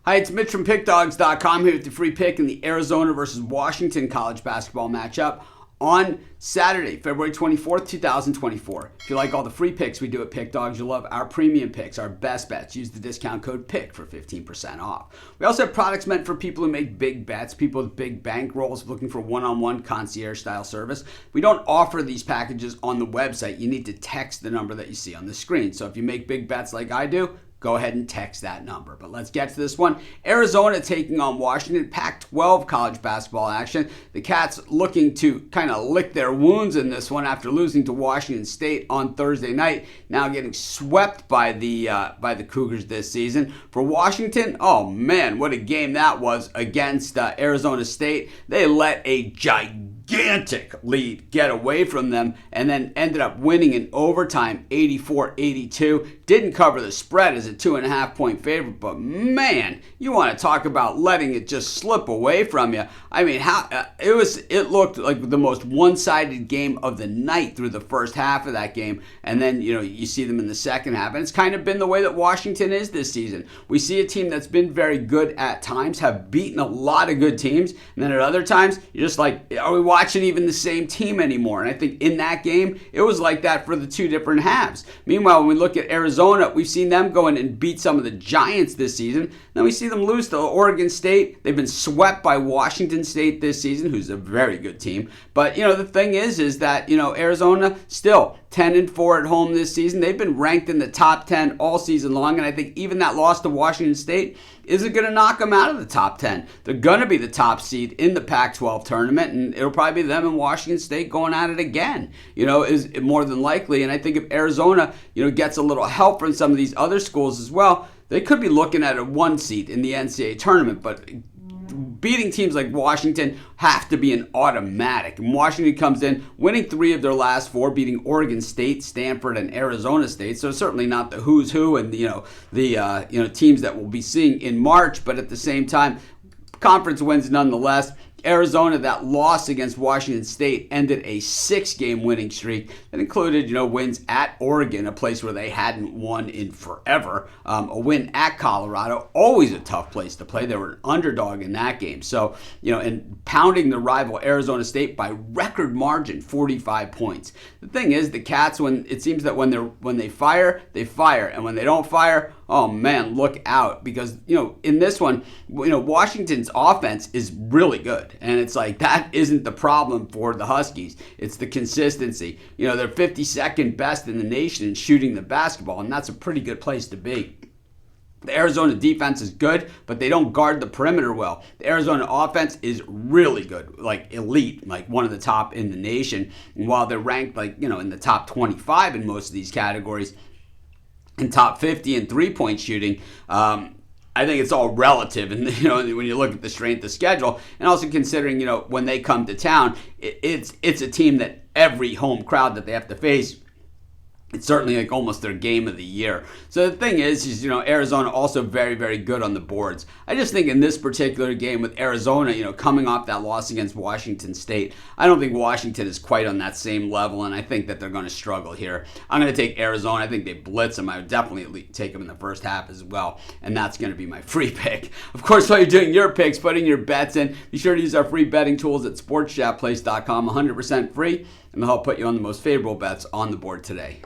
Hi, it's Mitch from Pickdawgz.com here with the free pick in the Arizona versus Washington college basketball matchup on Saturday, February 24th, 2024. If you like all the free picks we do at Pickdawgz, you'll love our premium picks, our best bets. Use the discount code PICK for 15% off. We also have products meant for people who make big bets, people with big bankrolls looking for one-on-one concierge-style service. We don't offer these packages on the website. You need to text the number that you see on the screen. So if you make big bets like I do, go ahead and text that number. But let's get to this one. Arizona taking on Washington, Pac-12 college basketball action. The Cats looking to kind of lick their wounds in this one after losing to Washington State on Thursday night. Now getting swept by the Cougars this season. For Washington, oh man, what a game that was against Arizona State. They let a gigantic lead get away from them and then ended up winning in overtime 84-82. Didn't cover the spread as a 2.5 point favorite, but man, you want to talk about letting it just slip away from you. I mean, it looked like the most one-sided game of the night through the first half of that game, and then you see them in the second half, and it's kind of been the way that Washington is this season. We see a team that's been very good at times, have beaten a lot of good teams, and then at other times you're just like, are we watching even the same team anymore? And I think in that game it was like that for the two different halves. Meanwhile, when we look at Arizona, we've seen them go in and beat some of the Giants this season. Then we see them lose to Oregon State. They've been swept by Washington State this season, who's a very good team. But the thing is that Arizona still 10-4 at home this season. They've been ranked in the top 10 all season long, and I think even that loss to Washington State isn't going to knock them out of the top 10. They're going to be the top seed in the Pac-12 tournament, and it'll probably be them and Washington State going at it again, is more than likely. And I think if Arizona, gets a little help from some of these other schools as well, they could be looking at a 1 seed in the NCAA tournament. But beating teams like Washington have to be an automatic. And Washington comes in winning 3 of their last 4, beating Oregon State, Stanford, and Arizona State. So certainly not the who's who and the teams that we'll be seeing in March. But at the same time, conference wins nonetheless. Arizona, that loss against Washington State ended a 6-game winning streak that included, wins at Oregon, a place where they hadn't won in forever. A win at Colorado, always a tough place to play. They were an underdog in that game. So, and pounding the rival Arizona State by record margin, 45 points. The thing is, the Cats, when it seems that when they fire, and when they don't fire, oh man, look out, because in this one, Washington's offense is really good, and it's like that isn't the problem for the Huskies. It's the consistency. They're 52nd best in the nation in shooting the basketball, and that's a pretty good place to be. The Arizona defense is good, but they don't guard the perimeter well. The Arizona offense is really good, like elite, like one of the top in the nation. And while they're ranked in the top 25 in most of these categories, in top 50 in three-point shooting, I think it's all relative. And when you look at the strength of schedule, and also considering when they come to town, it's a team that every home crowd that they have to face, it's certainly like almost their game of the year. So the thing is Arizona also very, very good on the boards. I just think in this particular game with Arizona, coming off that loss against Washington State, I don't think Washington is quite on that same level, and I think that they're going to struggle here. I'm going to take Arizona. I think they blitz them. I would definitely take them in the first half as well, and that's going to be my free pick. Of course, while you're doing your picks, putting your bets in, be sure to use our free betting tools at sportschatplace.com, 100% free, and they'll help put you on the most favorable bets on the board today.